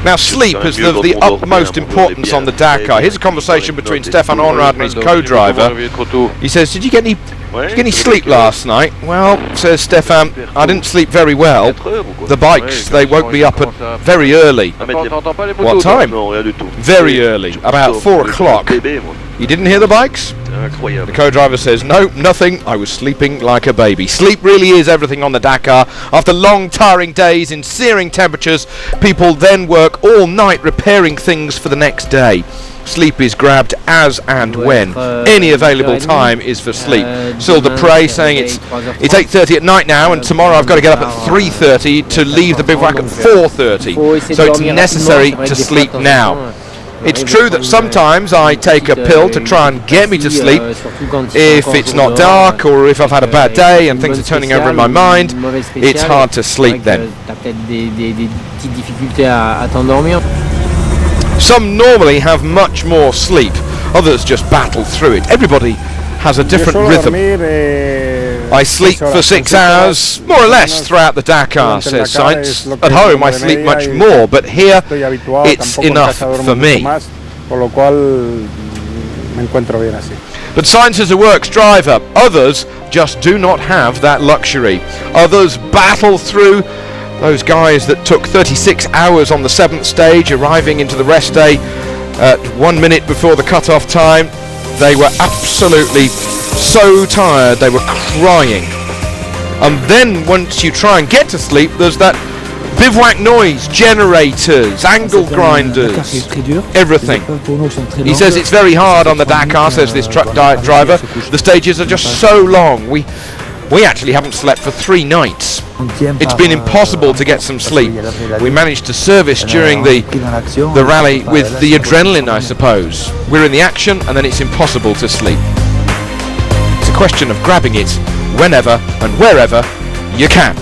Now sleep is of the utmost importance on the Dakar. Here's a conversation between Stefan Onrad and his co-driver. He says, did you get any sleep last night? Well, says Stefan, I didn't sleep very well. The bikes, they woke me up at very early. What time? Very early, about 4 o'clock. You didn't hear the bikes? The co-driver says, no, nothing. I was sleeping like a baby. Sleep really is everything on the Dakar. After long, tiring days in searing temperatures, people then work all night repairing things for the next day. Sleep is grabbed as and when. Any available time is for sleep. Syl Dupre saying it's 8:30 at night now, and tomorrow I've got to get up at 3:30 to leave the bivouac at 4:30. So it's necessary to sleep now. It's true that sometimes I take a pill to try and get me to sleep if it's not dark or if I've had a bad day and things are turning over in my mind. It's hard to sleep then. Some normally have much more sleep, others just battle through it. Everybody has a different rhythm. I sleep for 6 hours, more or less, throughout the Dakar, says Sainz. At home I sleep much more, but here it's enough for me. But Sainz is a works driver. Others just do not have that luxury. Others battle through. Those guys that took 36 hours on the 7th stage, arriving into the rest day at 1 minute before the cut-off time, they were absolutely so tired they were crying. And then once you try and get to sleep, there's that bivouac noise, generators, angle grinders, everything. He says it's very hard on the Dakar, says this truck driver. The stages are just so long. We actually haven't slept for 3 nights. It's been impossible to get some sleep. We managed to service during the rally with the adrenaline, I suppose. We're in the action and then it's impossible to sleep. It's a question of grabbing it whenever and wherever you can.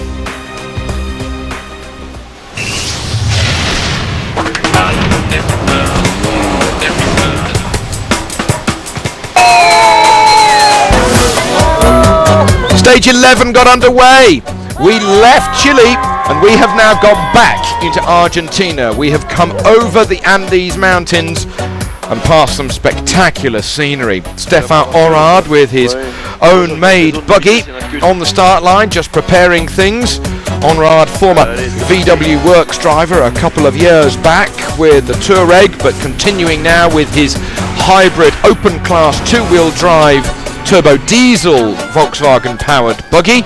Stage 11 got underway. We left Chile and we have now gone back into Argentina. We have come over the Andes Mountains and past some spectacular scenery. Stefan Onrad with his own made buggy on the start line, just preparing things. Onrad, former VW Works driver a couple of years back with the Touareg, but continuing now with his hybrid open class 2-wheel drive turbo diesel Volkswagen powered buggy,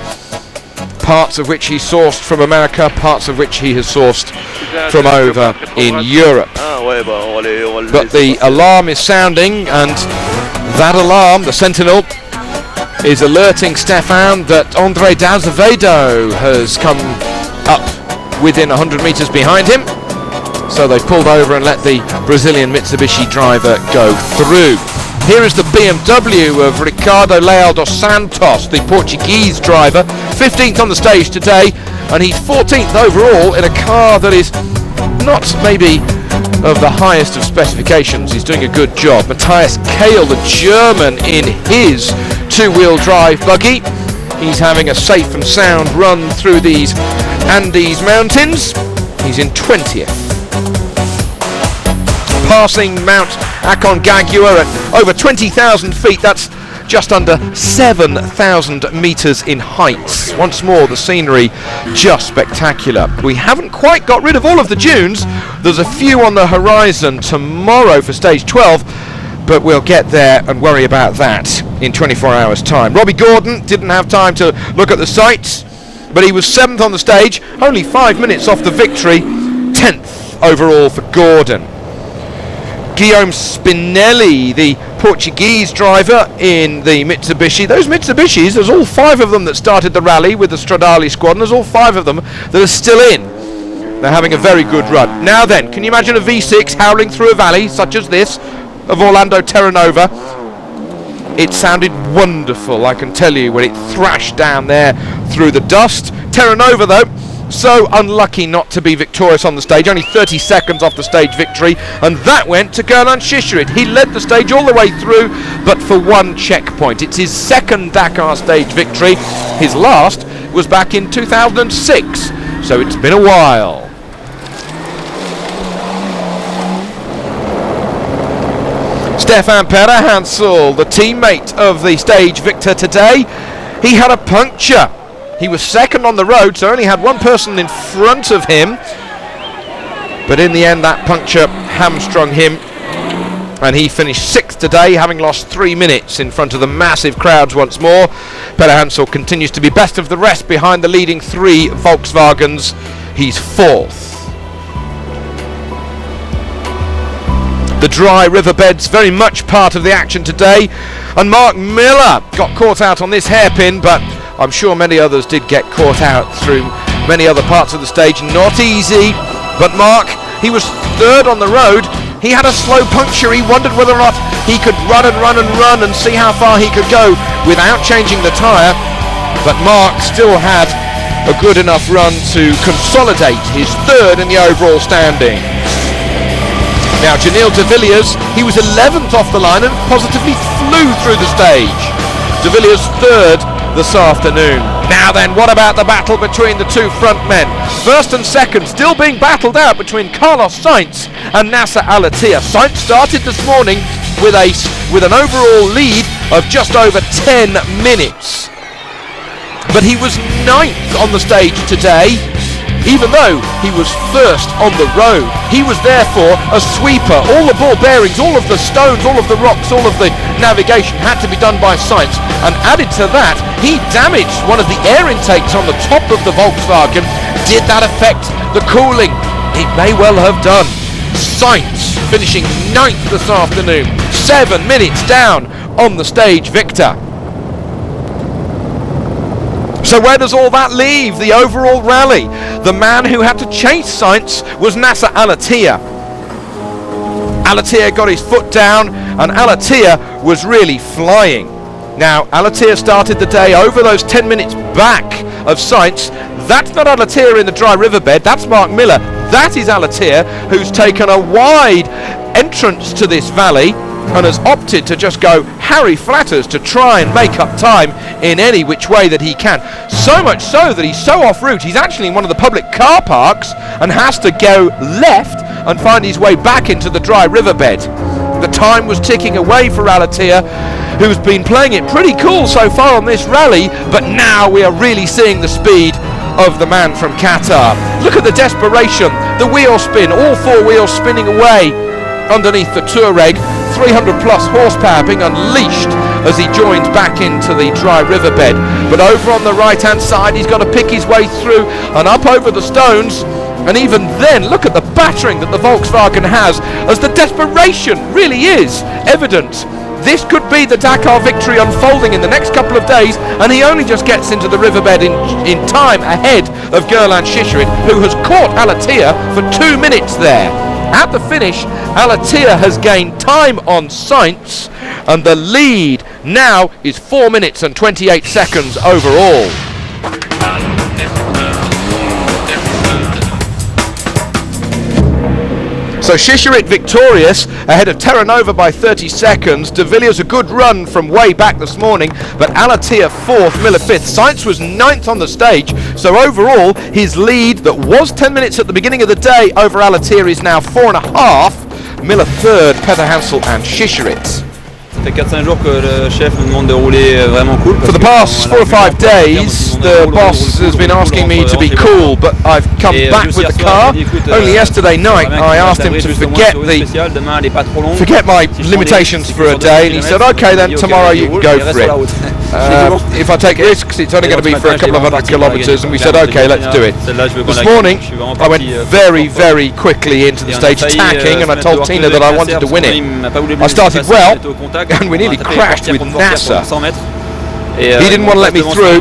parts of which he sourced from America, parts of which he has sourced from over in Europe. But the alarm is sounding, and that alarm, the Sentinel, is alerting Stefan that Andre D'azevedo has come up within 100 metres behind him. So they pulled over and let the Brazilian Mitsubishi driver go through. Here is the BMW of Ricardo Leal dos Santos, the Portuguese driver, 15th on the stage today, and he's 14th overall in a car that is not maybe of the highest of specifications. He's doing a good job. Matthias Kahl, the German, in his 2-wheel drive buggy. He's having a safe and sound run through these Andes mountains. He's in 20th. Passing Mount Aconcagua at over 20,000 feet. That's just under 7,000 metres in heights. Once more, the scenery just spectacular. We haven't quite got rid of all of the dunes. There's a few on the horizon tomorrow for stage 12, but we'll get there and worry about that in 24 hours' time. Robbie Gordon didn't have time to look at the sights, but he was 7th on the stage, only 5 minutes off the victory, 10th overall for Gordon. Guillaume Spinelli, the Portuguese driver in the Mitsubishi. Those Mitsubishis, there's all 5 of them that started the rally with the Stradale squad, and there's all 5 of them that are still in. They're having a very good run. Now then, can you imagine a V6 howling through a valley such as this of Orlando Terranova? It sounded wonderful, I can tell you, when it thrashed down there through the dust. Terranova, though, so unlucky not to be victorious on the stage, only 30 seconds off the stage victory, and that went to Gernan Schischerit. He led the stage all the way through, but for 1 checkpoint. It's his 2nd Dakar stage victory. His last was back in 2006, so it's been a while. Stefan Hansel, the teammate of the stage victor today, he had a puncture. He was second on the road, so only had one person in front of him. But in the end, that puncture hamstrung him, and he finished sixth today, having lost 3 minutes in front of the massive crowds once more. Hansel continues to be best of the rest behind the leading 3 Volkswagens. He's fourth. The dry riverbeds very much part of the action today, and Mark Miller got caught out on this hairpin, but I'm sure many others did get caught out through many other parts of the stage. Not easy, but Mark, he was third on the road. He had a slow puncture. He wondered whether or not he could run and see how far he could go without changing the tyre, but Mark still had a good enough run to consolidate his third in the overall standing. Now Janil de Villiers, he was 11th off the line and positively flew through the stage. De Villiers third this afternoon. Now then, what about the battle between the two front men? First and second still being battled out between Carlos Sainz and Nasser Al-Attiyah. Sainz started this morning with an overall lead of just over 10 minutes. But he was 9th on the stage today, even though he was first on the road. He was therefore a sweeper. All the ball bearings, all of the stones, all of the rocks, all of the navigation had to be done by Sainz. And added to that, he damaged one of the air intakes on the top of the Volkswagen. Did that affect the cooling? It may well have done. Sainz finishing 9th this afternoon, 7 minutes down on the stage victor. So where does all that leave the overall rally? The man who had to chase Sainz was Nasser Al-Attiyah. Al-Attiyah got his foot down, and Al-Attiyah was really flying. Now, Al-Attiyah started the day over those 10 minutes back of Sainz. That's not Al-Attiyah in the dry riverbed, that's Mark Miller. That is Al-Attiyah, who's taken a wide entrance to this valley and has opted to just go Harry Flatters to try and make up time in any which way that he can. So much so that he's so off route, he's actually in one of the public car parks and has to go left and find his way back into the dry riverbed. The time was ticking away for Al-Attiyah, who's been playing it pretty cool so far on this rally, but now we are really seeing the speed of the man from Qatar. Look at the desperation, the wheel spin, all 4 wheels spinning away underneath the Touareg, 300 plus horsepower being unleashed as he joins back into the dry riverbed. But over on the right hand side, he's got to pick his way through and up over the stones. And even then, look at the battering that the Volkswagen has, as the desperation really is evident. This could be the Dakar victory unfolding in the next couple of days, and he only just gets into the riverbed in time ahead of Gerland Shishirit, who has caught Al-Attiyah for 2 minutes there. At the finish, Al-Attiyah has gained time on Sainz, and the lead now is 4 minutes and 28 seconds overall. So Shishirit victorious ahead of Terranova by 30 seconds. De Villiers a good run from way back this morning, but Al-Attiyah 4th, Miller 5th. Sainz was 9th on the stage, so overall his lead that was 10 minutes at the beginning of the day over Al-Attiyah is now 4.5. Miller 3rd, Hansel and Shishirit. For the past 4 or 5 days, the boss has been asking me to be cool, but I've come back with the car. Only yesterday night I asked him to forget my limitations for a day, and he said, okay then, tomorrow you can go for it. If I take risks, it's only going to be for a couple of 100 kilometres, and we said, okay, let's do it. This morning I went very, very quickly into the stage attacking, and I told Tina that I wanted to win it. I started well, and we nearly crashed with Nasser. He didn't want to let me through.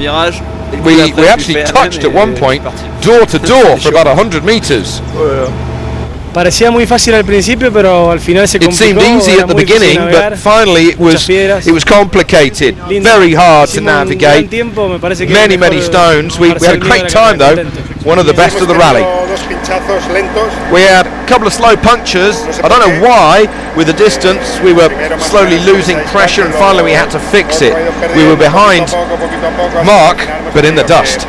We actually touched at one point, door to door, for about 100 meters. Parecía muy fácil al principio, pero al final se complicó. It seemed easy at the beginning, but finally it was complicated. Very hard to navigate. Many stones. We had a great time though. One of the best of the rally. We had a couple of slow punctures. I don't know why. With the distance, we were slowly losing pressure, and finally we had to fix it. We were behind Mark, but in the dust.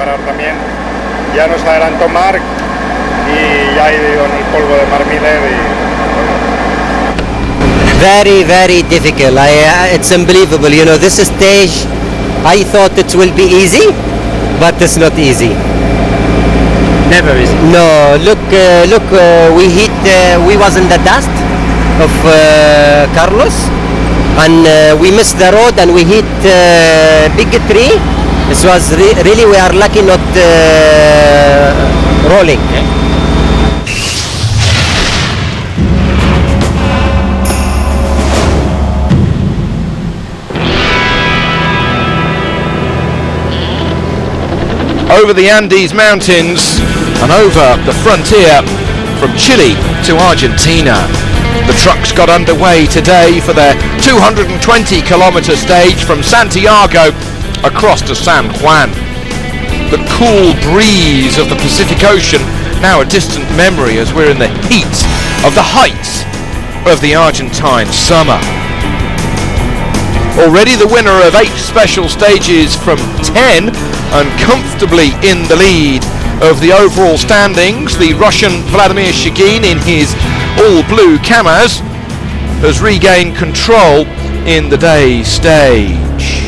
Very, very difficult. It's unbelievable. You know, this stage, I thought it will be easy, but it's not easy. Never easy. No, look, we was in the dust of Carlos, and we missed the road, and we hit big tree. This was really, we are lucky not rolling. Over the Andes Mountains and over the frontier from Chile to Argentina. The trucks got underway today for their 220-kilometer stage from Santiago across to San Juan. The cool breeze of the Pacific Ocean, now a distant memory as we're in the heat of the height of the Argentine summer. Already the winner of 8 special stages from 10 and comfortably in the lead of the overall standings, the Russian Vladimir Shigin in his all-blue Kamaz has regained control in the day's stage.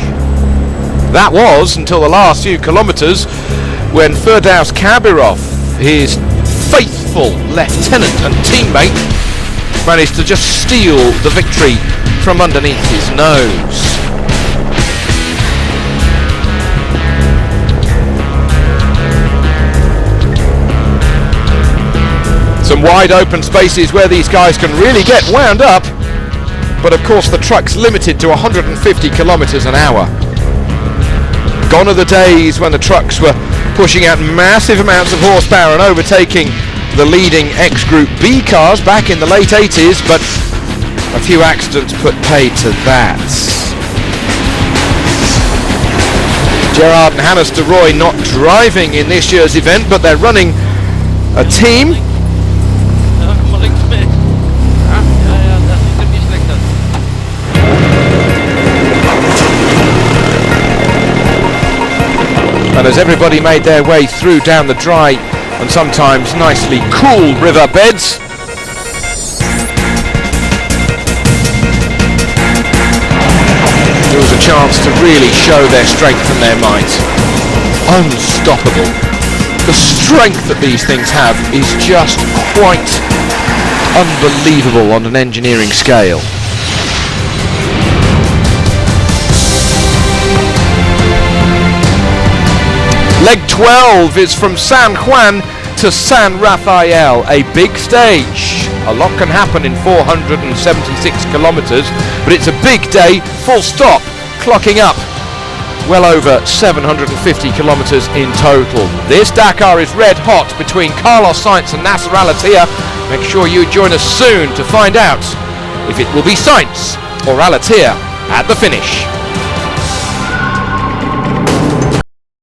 That was until the last few kilometres when Firdaus Kabirov, his faithful lieutenant and teammate, managed to just steal the victory from underneath his nose. Some wide open spaces where these guys can really get wound up, but of course the truck's limited to 150 kilometers an hour. Gone are the days when the trucks were pushing out massive amounts of horsepower and overtaking the leading X-Group B cars back in the late 80s, but a few accidents put paid to that. Gerard and Hannes de Roy not driving in this year's event, but they're running a team. And as everybody made their way through down the dry and sometimes nicely cool river beds, there was a chance to really show their strength and their might. Unstoppable. The strength that these things have is just quite unbelievable on an engineering scale. Leg 12 is from San Juan to San Rafael, a big stage. A lot can happen in 476 kilometers, but it's a big day, full stop, clocking up well over 750 kilometers in total. This Dakar is red hot between Carlos Sainz and Nasser Al-Attiyah. Make sure you join us soon to find out if it will be Sainz or Al-Attiyah at the finish.